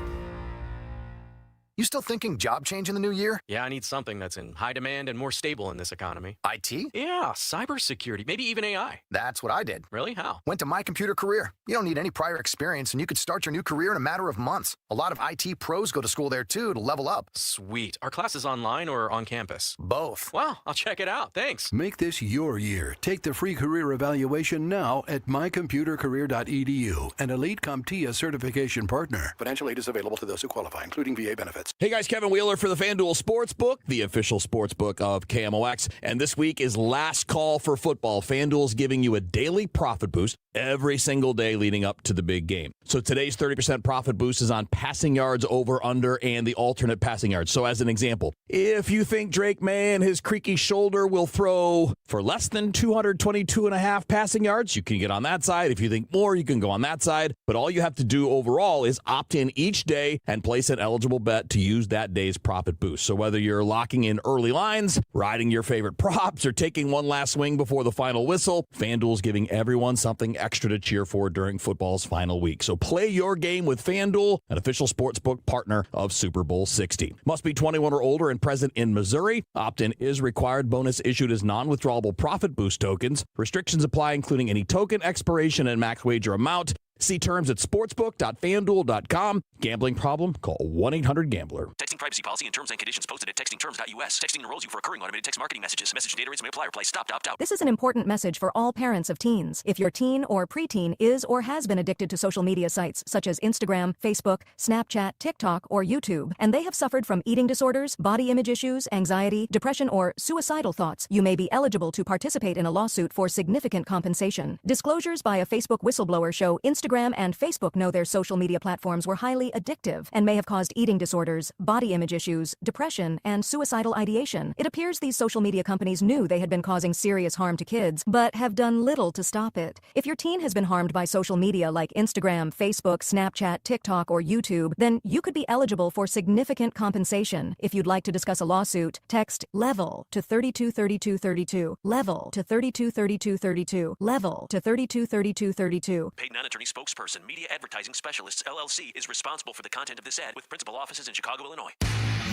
You still thinking job change in the new year? Yeah, I need something that's in high demand and more stable in this economy. IT? Yeah, cybersecurity, maybe even AI. That's what I did. Really? How? Went to My Computer Career. You don't need any prior experience, and you could start your new career in a matter of months. A lot of IT pros go to school there, too, to level up. Sweet. Are classes online or on campus? Both. Wow, I'll check it out. Thanks. Make this your year. Take the free career evaluation now at mycomputercareer.edu, an elite CompTIA certification partner. Financial aid is available to those who qualify, including VA benefits. Hey guys, Kevin Wheeler for the FanDuel Sportsbook, the official sportsbook of KMOX. And this week is last call for football. FanDuel's giving you a daily profit boost every single day leading up to the big game. So today's 30% profit boost is on passing yards over, under, and the alternate passing yards. So as an example, if you think Drake May and his creaky shoulder will throw for less than 222.5 passing yards, you can get on that side. If you think more, you can go on that side. But all you have to do overall is opt in each day and place an eligible bet to use that day's profit boost. So whether you're locking in early lines, riding your favorite props, or taking one last swing before the final whistle, FanDuel's giving everyone something extra to cheer for during football's final week. So play your game with FanDuel, an official sportsbook partner of Super Bowl 60. Must be 21 or older and present in Missouri. Opt-in is required. Bonus issued as non-withdrawable profit boost tokens. Restrictions apply, including any token expiration and max wager amount. See terms at sportsbook.fanduel.com. Gambling problem? Call 1-800-GAMBLER. Texting privacy policy and terms and conditions posted at textingterms.us. Texting enrolls you for recurring automated text marketing messages. Message data rates may apply. Reply stop to opt out. This is an important message for all parents of teens. If your teen or preteen is or has been addicted to social media sites such as Instagram, Facebook, Snapchat, TikTok, or YouTube, and they have suffered from eating disorders, body image issues, anxiety, depression, or suicidal thoughts, you may be eligible to participate in a lawsuit for significant compensation. Disclosures by a Facebook whistleblower show Instagram Instagram and Facebook know their social media platforms were highly addictive and may have caused eating disorders, body image issues, depression, and suicidal ideation. It appears these social media companies knew they had been causing serious harm to kids, but have done little to stop it. If your teen has been harmed by social media like Instagram, Facebook, Snapchat, TikTok, or YouTube, then you could be eligible for significant compensation. If you'd like to discuss a lawsuit, text LEVEL to 323232, LEVEL to 323232, LEVEL to 323232. Paid non-attorney spokesperson, Media Advertising Specialists, LLC is responsible for the content of this ad with principal offices in Chicago, Illinois.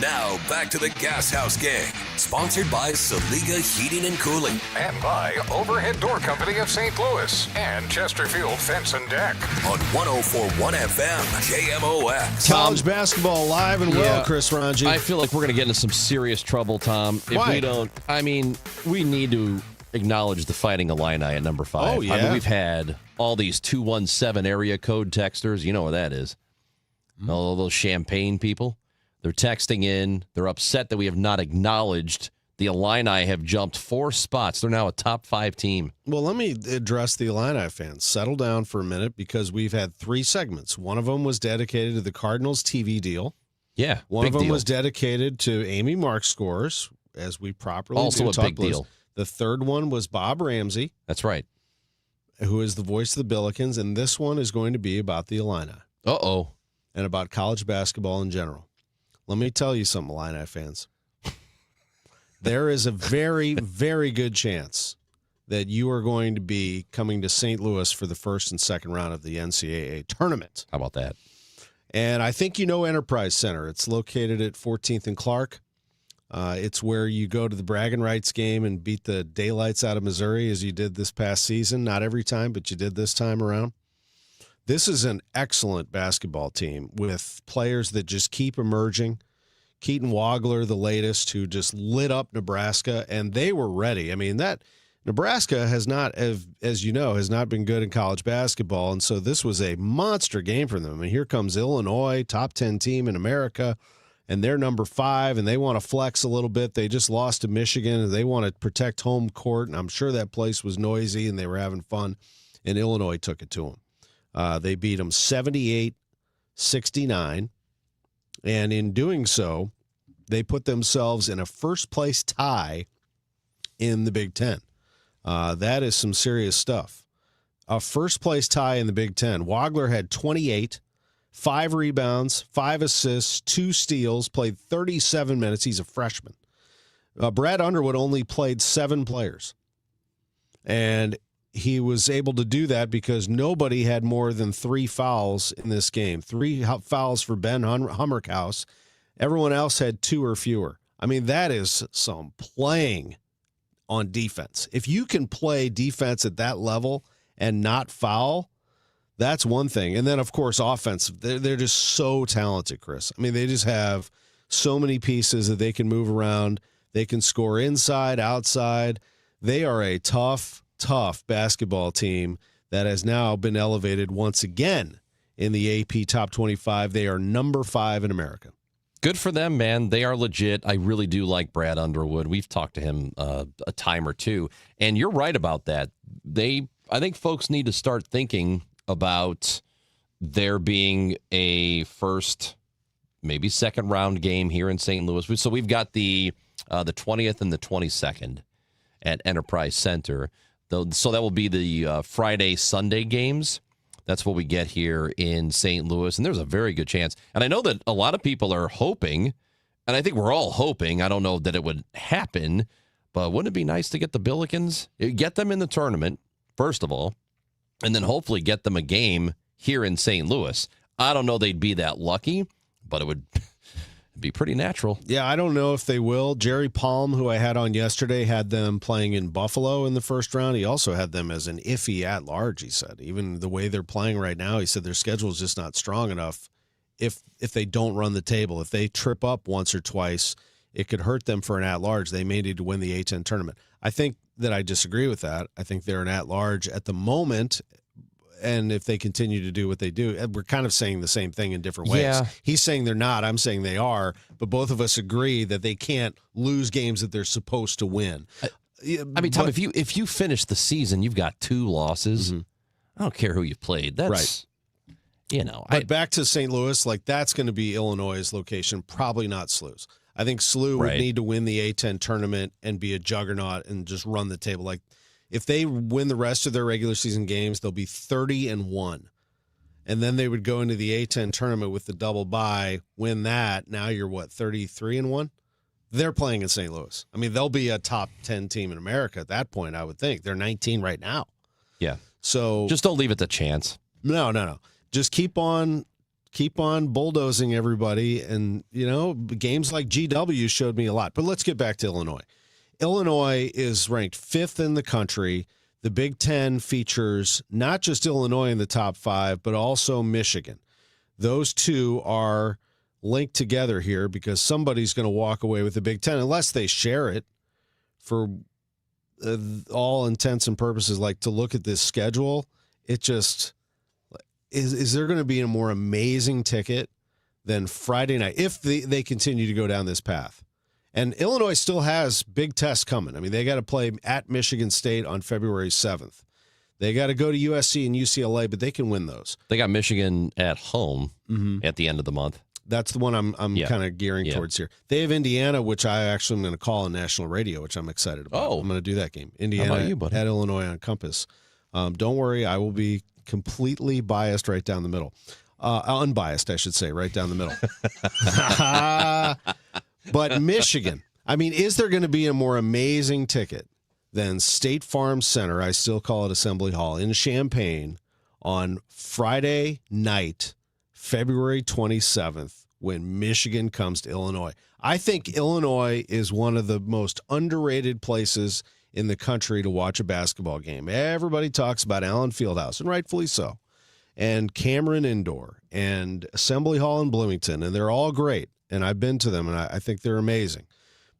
Now, back to the Gashouse Gang, sponsored by Saliga Heating and Cooling. And by Overhead Door Company of St. Louis and Chesterfield Fence and Deck. On 104.1 FM, KMOX. College basketball alive and well, Chris Ranji. I feel like we're going to get into some serious trouble, Tom. If Why? we don't, we need to acknowledge the Fighting Illini at number 5. Oh, yeah. We've had all these 217 area code texters. You know what that is. All those champagne people. They're texting in. They're upset that we have not acknowledged the Illini have jumped 4 spots. They're now a top 5 team. Well, let me address the Illini fans. Settle down for a minute because we've had 3 segments. One of them was dedicated to the Cardinals TV deal. Yeah, One of them deal. was dedicated to Amy Mark's scores, as we properly Also do. a big deal. The third one was Bob Ramsey. That's right. Who is the voice of the Billikens, and this one is going to be about the Illini. Uh-oh. And about college basketball in general. Let me tell you something, Illini fans. There is a very, very good chance that you are going to be coming to St. Louis for the first and second round of the NCAA tournament. How about that? And I think you know Enterprise Center. It's located at 14th and Clark. It's where you go to the bragging rights game and beat the daylights out of Missouri as you did this past season. Not every time, but you did this time around. This is an excellent basketball team with players that just keep emerging. Keaton Wagler, the latest, who just lit up Nebraska, and they were ready. I mean, that Nebraska has not, as you know, has not been good in college basketball, and so this was a monster game for them. I mean, here comes Illinois, top 10 team in America, and they're number 5, and they want to flex a little bit. They just lost to Michigan, and they want to protect home court, and I'm sure that place was noisy, and they were having fun, and Illinois took it to them. They beat them 78-69, and in doing so, they put themselves in a first-place tie in the Big Ten. That is some serious stuff. A first-place tie in the Big Ten. Wagler had 28, 5 rebounds, 5 assists, 2 steals, played 37 minutes. He's a freshman. Brad Underwood only played 7 players, and he was able to do that because nobody had more than 3 fouls in this game. 3 fouls for Ben Hummerkaus. Everyone else had 2 or fewer. I mean, that is some playing on defense. If you can play defense at that level and not foul, that's one thing. And then, of course, offense. They're just so talented, Chris. I mean, they just have so many pieces that they can move around. They can score inside, outside. They are a tough basketball team that has now been elevated once again in the AP Top 25. They are number 5 in America. Good for them, man. They are legit. I really do like Brad Underwood. We've talked to him a time or two, and you're right about that. I think folks need to start thinking about there being a first, maybe second round game here in St. Louis. So we've got the 20th and the 22nd at Enterprise Center. So that will be the Friday, Sunday games. That's what we get here in St. Louis. And there's a very good chance. And I know that a lot of people are hoping, and I think we're all hoping, I don't know that it would happen, but wouldn't it be nice to get the Billikens, get them in the tournament, first of all, and then hopefully get them a game here in St. Louis? I don't know they'd be that lucky, but it would be pretty natural. Yeah, I don't know if they will. Jerry Palm, who I had on yesterday, had them playing in Buffalo in the first round. He also had them as an iffy at-large, he said. Even the way they're playing right now, he said their schedule is just not strong enough if they don't run the table. If they trip up once or twice, it could hurt them for an at-large. They may need to win the A-10 tournament. I think that I disagree with that. I think they're an at-large at the moment. And if they continue to do what they do, we're kind of saying the same thing in different ways. Yeah. He's saying they're not. I'm saying they are. But both of us agree that they can't lose games that they're supposed to win. I mean, Tom, if you finish the season, you've got 2 losses. Mm-hmm. I don't care who you played. That's Right. But back to St. Louis, that's going to be Illinois' location, probably not SLU's. I think SLU would need to win the A-10 tournament and be a juggernaut and just run the table. If they win the rest of their regular season games, they'll be 30-1. And then they would go into the A-10 tournament with the double bye, win that. Now you're 33-1? They're playing in St. Louis. I mean, they'll be a top 10 team in America at that point, I would think. They're 19 right now. Yeah. So just don't leave it to chance. No. Just keep on bulldozing everybody. And, games like GW showed me a lot. But let's get back to Illinois. Illinois is ranked 5th in the country. The Big Ten features not just Illinois in the top 5, but also Michigan. Those two are linked together here because somebody's going to walk away with the Big Ten unless they share it. For all intents and purposes, to look at this schedule, it just... Is there going to be a more amazing ticket than Friday night if they continue to go down this path? And Illinois still has big tests coming. I mean, they got to play at Michigan State on February 7th. They got to go to USC and UCLA, but they can win those. They got Michigan at home at the end of the month. That's the one I'm kind of gearing towards here. They have Indiana, which I actually am going to call on national radio, which I'm excited about. I'm going to do that game. Indiana at Illinois on Compass. Don't worry, I will be completely biased right down the middle. Unbiased, I should say, right down the middle. But Michigan, I mean, is there going to be a more amazing ticket than State Farm Center, I still call it Assembly Hall, in Champaign on Friday night, February 27th, when Michigan comes to Illinois? I think Illinois is one of the most underrated places in the country to watch a basketball game. Everybody talks about Allen Fieldhouse, and rightfully so, and Cameron Indoor, and Assembly Hall in Bloomington, and they're all great, and I've been to them, and I think they're amazing.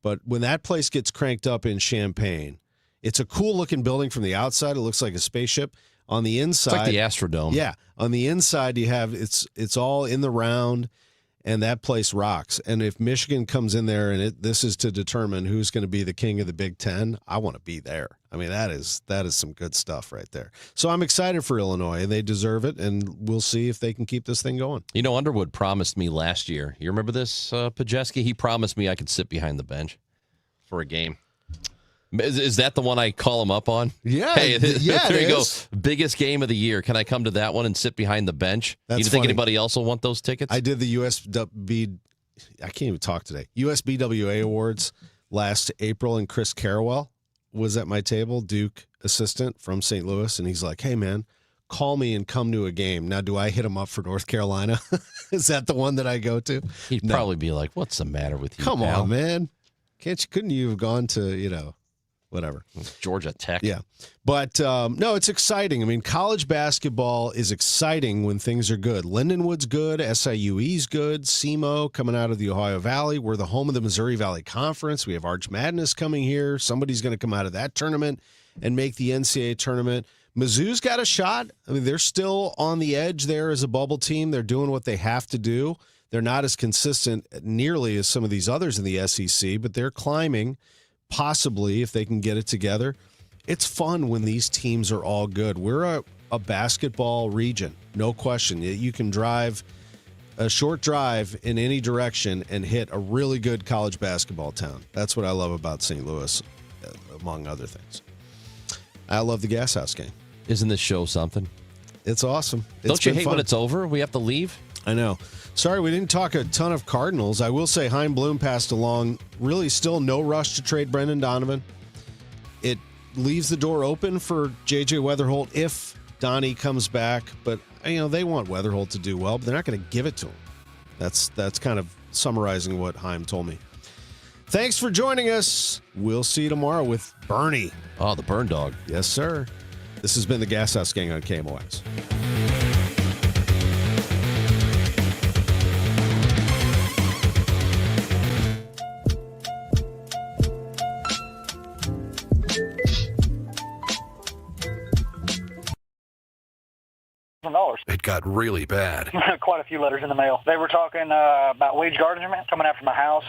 But when that place gets cranked up in Champaign, it's a cool-looking building from the outside. It looks like a spaceship. On the inside... It's like the Astrodome. Yeah. On the inside, you have... It's all in the round, and that place rocks. And if Michigan comes in there and this is to determine who's going to be the king of the Big Ten, I want to be there. I mean, that is some good stuff right there. So I'm excited for Illinois, and they deserve it, and we'll see if they can keep this thing going. Underwood promised me last year. You remember this, Pajeski? He promised me I could sit behind the bench for a game. Is that the one I call him up on? Yeah. Hey, there you go. Biggest game of the year. Can I come to that one and sit behind the bench? That's you think anybody else will want those tickets? I did the USB. I can't even talk today. USBWA Awards last April, and Chris Carrawell was at my table, Duke assistant from St. Louis, and he's like, "Hey, man, call me and come to a game." Now, do I hit him up for North Carolina? Is that the one that I go to? He'd probably be like, "What's the matter with you? Come pal? on, man. Couldn't you have gone to, whatever. Georgia Tech. Yeah. But, no, it's exciting. I mean, college basketball is exciting when things are good. Lindenwood's good. SIUE's good. SEMO coming out of the Ohio Valley. We're the home of the Missouri Valley Conference. We have Arch Madness coming here. Somebody's going to come out of that tournament and make the NCAA tournament. Mizzou's got a shot. I mean, they're still on the edge there as a bubble team. They're doing what they have to do. They're not as consistent nearly as some of these others in the SEC, but they're climbing. Possibly, if they can get it together. It's fun when these teams are all good. We're a basketball region, no question. You can drive a short drive in any direction and hit a really good college basketball town. That's what I love about St. Louis, among other things. I love the Gashouse Gang. Isn't this show something? It's awesome. Don't you hate when it's over? We have to leave? I know. Sorry, we didn't talk a ton of Cardinals. I will say Chaim Bloom passed along. Really still no rush to trade Brendan Donovan. It leaves the door open for J.J. Weatherholt if Donnie comes back. But, they want Weatherholt to do well, but they're not going to give it to him. That's kind of summarizing what Chaim told me. Thanks for joining us. We'll see you tomorrow with Bernie. Oh, the Burn Dog. Yes, sir. This has been the Gashouse Gang on KMOX. It got really bad. Quite a few letters in the mail. They were talking about wage garnishment coming after my house.